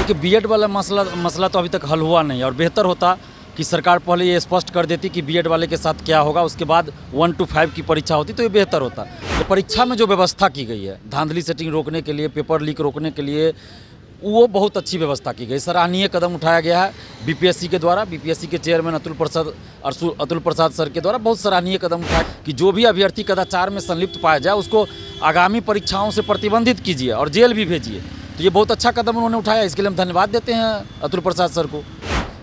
देखिए बीएड वाला मसला तो अभी तक हल हुआ नहीं और बेहतर होता कि सरकार पहले ये स्पष्ट कर देती कि बीएड वाले के साथ क्या होगा, उसके बाद 1 to 5 की परीक्षा होती तो ये बेहतर होता। तो परीक्षा में जो व्यवस्था की गई है धांधली सेटिंग रोकने के लिए, पेपर लीक रोकने के लिए, वो बहुत अच्छी व्यवस्था की गई, सराहनीय कदम उठाया गया है बीपीएससी के द्वारा। बीपीएससी के चेयरमैन अतुल प्रसाद सर के द्वारा बहुत सराहनीय कदम उठाया कि जो भी अभ्यर्थी कदाचार में संलिप्त पाया जाए उसको आगामी परीक्षाओं से प्रतिबंधित कीजिए और जेल भी भेजिए। तो ये बहुत अच्छा कदम उन्होंने उठाया, इसके लिए हम धन्यवाद देते हैं अतुल प्रसाद सर को।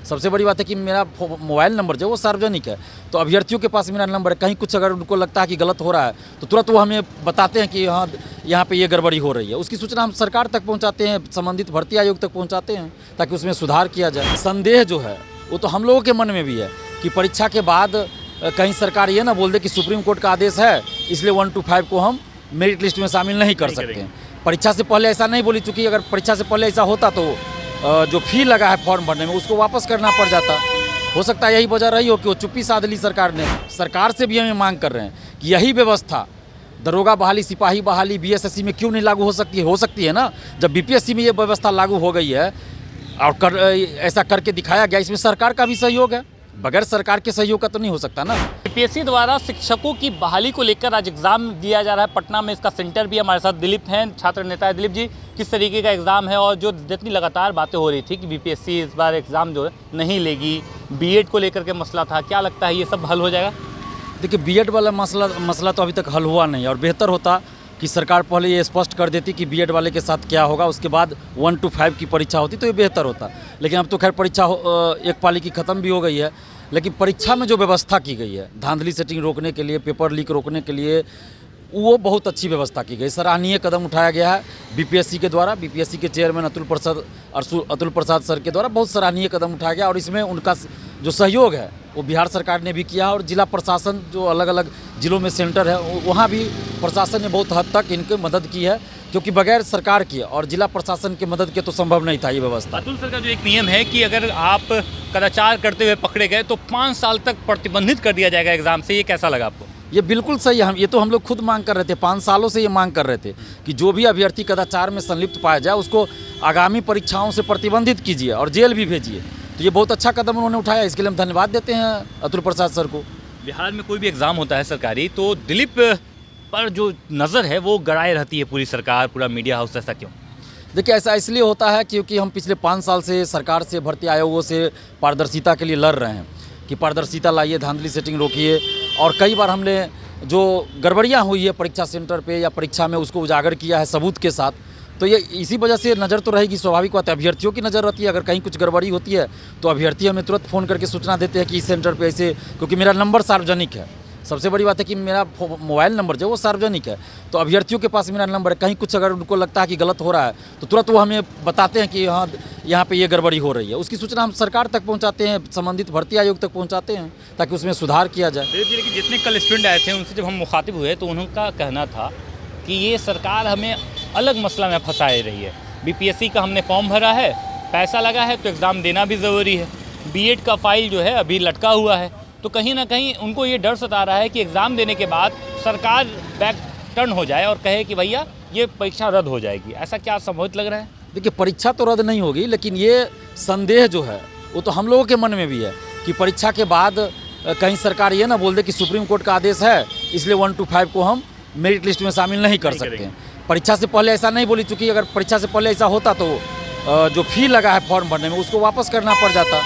सबसे बड़ी बात है कि मेरा मोबाइल नंबर जो है वो सार्वजनिक है, तो अभ्यर्थियों के पास मेरा नंबर है। कहीं कुछ अगर उनको लगता है कि गलत हो रहा है तो तुरंत वो हमें बताते हैं कि हाँ यहाँ पे ये गड़बड़ी हो रही है। उसकी सूचना हम सरकार तक पहुँचाते हैं, संबंधित भर्ती आयोग तक पहुँचाते हैं ताकि उसमें सुधार किया जाए। संदेह जो है वो तो हम लोगों के मन में भी है कि परीक्षा के बाद कहीं सरकार ये ना बोल दे कि सुप्रीम कोर्ट का आदेश है इसलिए 1 to 5 को हम मेरिट लिस्ट में शामिल नहीं कर सकते हैं। परीक्षा से पहले ऐसा नहीं बोली, चूँकि अगर परीक्षा से पहले ऐसा होता तो जो फी लगा है फॉर्म भरने में उसको वापस करना पड़ जाता। हो सकता है यही वजह रही हो कि वो चुप्पी साध ली सरकार ने। सरकार से भी हमें मांग कर रहे हैं कि यही व्यवस्था दरोगा बहाली, सिपाही बहाली, बीएसएससी में क्यों नहीं लागू हो सकती है? हो सकती है ना, जब बीपीएससी में ये व्यवस्था लागू हो गई है और ऐसा करके दिखाया गया। इसमें सरकार का भी सहयोग है, बगैर सरकार के सहयोग का तो नहीं हो सकता ना। बीपीएससी द्वारा शिक्षकों की बहाली को लेकर आज एग्जाम दिया जा रहा है पटना में। इसका सेंटर भी हमारे साथ दिलीप हैं, छात्र नेता है। दिलीप जी, किस तरीके का एग्ज़ाम है और जो जितनी लगातार बातें हो रही थी कि बीपीएससी इस बार एग्ज़ाम जो है नहीं लेगी, बीएड को लेकर के मसला था, क्या लगता है ये सब हल हो जाएगा? देखिए बीएड वाला मसला तो अभी तक हल हुआ नहीं और बेहतर होता कि सरकार पहले ये स्पष्ट कर देती कि बीएड वाले के साथ क्या होगा, उसके बाद 1 to 5 की परीक्षा होती तो ये बेहतर होता। लेकिन अब तो खैर परीक्षा एक पाली की ख़त्म भी हो गई है, लेकिन परीक्षा में जो व्यवस्था की गई है धांधली सेटिंग रोकने के लिए, पेपर लीक रोकने के लिए, वो बहुत अच्छी व्यवस्था की गई, सराहनीय कदम उठाया गया है बीपीएससी के द्वारा। बीपीएससी के चेयरमैन अतुल प्रसाद सर के द्वारा बहुत सराहनीय कदम उठाया गया और इसमें उनका जो सहयोग है वो बिहार सरकार ने भी किया और जिला प्रशासन जो अलग अलग जिलों में सेंटर है वहाँ भी प्रशासन ने बहुत हद तक इनकी मदद की है, क्योंकि बगैर सरकार की और जिला प्रशासन की मदद के तो संभव नहीं था ये व्यवस्था। अतुल सर का जो एक नियम है कि अगर आप कदाचार करते हुए पकड़े गए तो 5 साल तक प्रतिबंधित कर दिया जाएगा एग्जाम से, ये कैसा लगा आपको? ये बिल्कुल सही है। ये तो हम लोग खुद मांग कर रहे थे, 5 सालों से ये मांग कर रहे थे कि जो भी अभ्यर्थी कदाचार में संलिप्त पाया जाए उसको आगामी परीक्षाओं से प्रतिबंधित कीजिए और जेल भी भेजिए। तो ये बहुत अच्छा कदम उन्होंने उठाया, इसके लिए हम धन्यवाद देते हैं अतुल प्रसाद सर को। बिहार में कोई भी एग्ज़ाम होता है सरकारी तो दिलीप पर जो नज़र है वो गड़ाए रहती है पूरी सरकार, पूरा मीडिया हाउस, ऐसा क्यों? देखिए ऐसा इसलिए होता है क्योंकि हम पिछले 5 साल से सरकार से, भर्ती आयोगों से पारदर्शिता के लिए लड़ रहे हैं कि पारदर्शिता लाइए, धांधली सेटिंग रोकिए। और कई बार हमने जो गड़बड़ियाँ हुई है परीक्षा सेंटर पे या परीक्षा में उसको उजागर किया है सबूत के साथ। तो ये इसी वजह से नज़र तो रहेगी, स्वाभाविक बात है, अभ्यर्थियों की नज़र रहती है। अगर कहीं कुछ गड़बड़ी होती है तो अभ्यर्थी हमें तुरंत फ़ोन करके सूचना देते हैं कि इस सेंटर पे ऐसे, क्योंकि मेरा नंबर सार्वजनिक है। सबसे बड़ी बात है कि मेरा मोबाइल नंबर जो है वो सार्वजनिक है, तो अभ्यर्थियों के पास मेरा नंबर है। कहीं कुछ अगर उनको लगता है कि गलत हो रहा है तो तुरंत वो हमें बताते हैं कि हाँ यहाँ पे ये गड़बड़ी हो रही है। उसकी सूचना हम सरकार तक पहुँचाते हैं, संबंधित भर्ती आयोग तक पहुँचाते हैं ताकि उसमें सुधार किया जाए। लेकिन जितने कल स्टूडेंट आए थे उनसे जब हम मुखातिब हुए तो उनका कहना था कि ये सरकार हमें अलग मसला में फंसाए रही है। बीपीएससी का हमने फॉर्म भरा है, पैसा लगा है तो एग्ज़ाम देना भी ज़रूरी है। बीएड का फाइल जो है अभी लटका हुआ है, तो कहीं ना कहीं उनको ये डर सता रहा है कि एग्ज़ाम देने के बाद सरकार बैक टर्न हो जाए और कहे कि भैया ये परीक्षा रद्द हो जाएगी। ऐसा क्या संभवित लग रहा है? देखिए परीक्षा तो रद्द नहीं होगी, लेकिन ये संदेह जो है वो तो हम लोगों के मन में भी है कि परीक्षा के बाद कहीं सरकार ये ना बोल दे कि सुप्रीम कोर्ट का आदेश है इसलिए 1 to 5 को हम मेरिट लिस्ट में शामिल नहीं कर सकते हैं। परीक्षा से पहले ऐसा नहीं बोली, चूँकि अगर परीक्षा से पहले ऐसा होता तो जो फी लगा है फॉर्म भरने में उसको वापस करना पड़ जाता।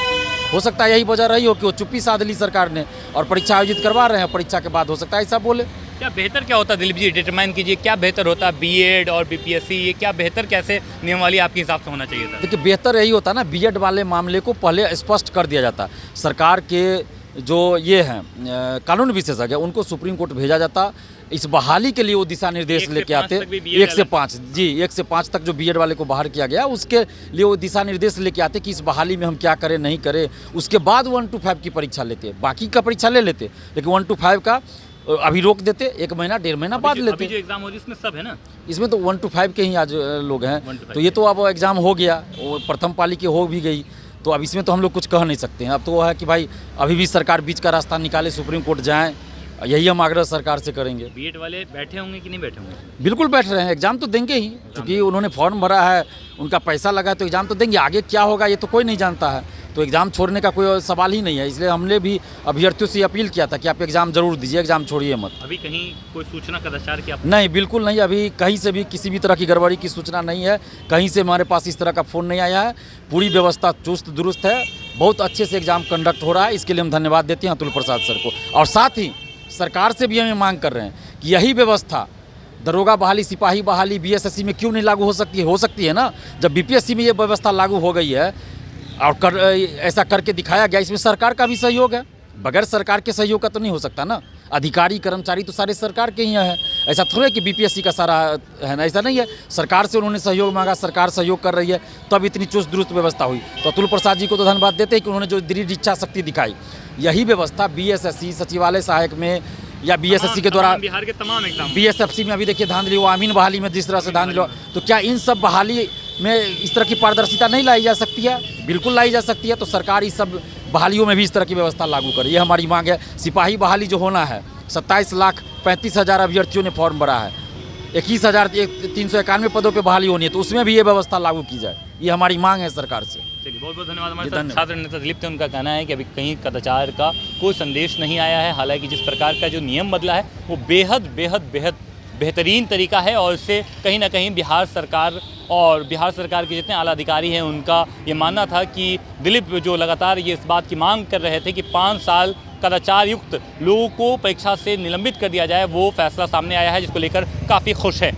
हो सकता है यही वजह रही हो कि वो चुप्पी साध ली सरकार ने और परीक्षा आयोजित करवा रहे हैं। परीक्षा के बाद हो सकता है ऐसा बोले। क्या बेहतर क्या होता दिलीप जी, डिटरमाइन कीजिए, क्या बेहतर होता बीएड और बीपीएससी, ये क्या बेहतर कैसे नियमावली आपके हिसाब से होना चाहिए था? देखिए बेहतर यही होता ना, बीएड वाले मामले को पहले स्पष्ट कर दिया जाता। सरकार के जो ये हैं कानून विशेषज्ञ उनको सुप्रीम कोर्ट भेजा जाता, इस बहाली के लिए वो दिशा निर्देश लेके आते। 1 से 5 जी, 1 से 5 तक जो बीएड वाले को बाहर किया गया उसके लिए वो दिशा निर्देश लेके आते कि इस बहाली में हम क्या करें नहीं करें। उसके बाद 1 to 5 की परीक्षा लेते, बाकी का परीक्षा ले लेते, लेकिन 1 to 5 का अभी रोक देते, 1 महीना 1.5 महीना बाद लेते। अभी जो एग्जाम हो रही है इसमें सब है ना, इसमें तो 1 to 5 के ही आज लोग हैं। तो ये तो अब एग्ज़ाम हो गया, वो प्रथम पाली की हो भी गई, तो अब इसमें तो हम लोग कुछ कह नहीं सकते हैं। अब तो वो है कि भाई अभी भी सरकार बीच का रास्ता निकाले, सुप्रीम कोर्ट जाएँ यही हम आग्रह सरकार से करेंगे। बीएड वाले बैठे होंगे कि नहीं बैठे होंगे? बिल्कुल बैठ रहे हैं, एग्ज़ाम तो देंगे ही, क्योंकि उन्होंने फॉर्म भरा है, उनका पैसा लगा है, तो एग्ज़ाम तो देंगे। आगे क्या होगा ये तो कोई नहीं जानता है, तो एग्ज़ाम छोड़ने का कोई सवाल ही नहीं है। इसलिए हमने भी अभ्यर्थियों से अपील किया था कि आप एग्ज़ाम जरूर दीजिए, एग्ज़ाम छोड़िए मत। अभी कहीं कोई सूचना कदाचार की आप? नहीं, बिल्कुल नहीं, अभी कहीं से भी किसी भी तरह की गड़बड़ी की सूचना नहीं है, कहीं से हमारे पास इस तरह का फ़ोन नहीं आया है। पूरी व्यवस्था चुस्त दुरुस्त है, बहुत अच्छे से एग्ज़ाम कंडक्ट हो रहा है, इसके लिए हम धन्यवाद देते हैं अतुल प्रसाद सर को। और साथ ही सरकार से भी हमें मांग कर रहे हैं कि यही व्यवस्था दरोगा बहाली, सिपाही बहाली बीएसएससी में क्यों नहीं लागू हो सकती है ना। जब बीपीएससी में ये व्यवस्था लागू हो गई है और ऐसा करके दिखाया गया, इसमें सरकार का भी सहयोग है, बगैर सरकार के सहयोग का तो नहीं हो सकता ना। अधिकारी कर्मचारी तो सारे सरकार के ही हैं, ऐसा थोड़ा है कि बीपीएससी का सारा है ना, ऐसा नहीं है। सरकार से उन्होंने सहयोग मांगा, सरकार सहयोग कर रही है, तब इतनी चुस्त दुरुस्त व्यवस्था हुई। तो अतुल प्रसाद जी को तो धन्यवाद देते हैं कि उन्होंने जो दृढ़ इच्छा शक्ति दिखाई। यही व्यवस्था बीएसएससी सचिवालय सहायक में या बीएसएससी के द्वारा बिहार के तमाम एग्जाम, बीएसएफसी में अभी देखिए धांधली हुआ, अमीन बहाली में जिस तरह से धांधली हुआ, तो क्या इन सब बहाली में इस तरह की पारदर्शिता नहीं लाई जा सकती है? बिल्कुल लाई जा सकती है। तो सरकार इस सब बहालियों में भी इस तरह की व्यवस्था लागू करे, ये हमारी मांग है। सिपाही बहाली जो होना है, 27,35,000 अभ्यर्थियों ने फॉर्म भरा है, 21,391 पदों पर बहाली होनी है, तो उसमें भी ये व्यवस्था लागू की जाए, ये हमारी मांग है सरकार से। चलिए बहुत बहुत धन्यवाद। हमारे जी, साथ धन्यवाद। छात्र नेता दिलीप थे, उनका कहना है कि अभी कहीं कदाचार का कोई संदेश नहीं आया है। हालांकि जिस प्रकार का जो नियम बदला है वो बेहद बेहद बेहद बेहतरीन तरीका है, और इससे कहीं ना कहीं बिहार सरकार के जितने आला अधिकारी हैं उनका ये मानना था कि दिलीप जो लगातार ये इस बात की मांग कर रहे थे कि 5 साल कदाचार युक्त लोगों को परीक्षा से निलंबित कर दिया जाए, वो फैसला सामने आया है, जिसको लेकर काफ़ी खुश है।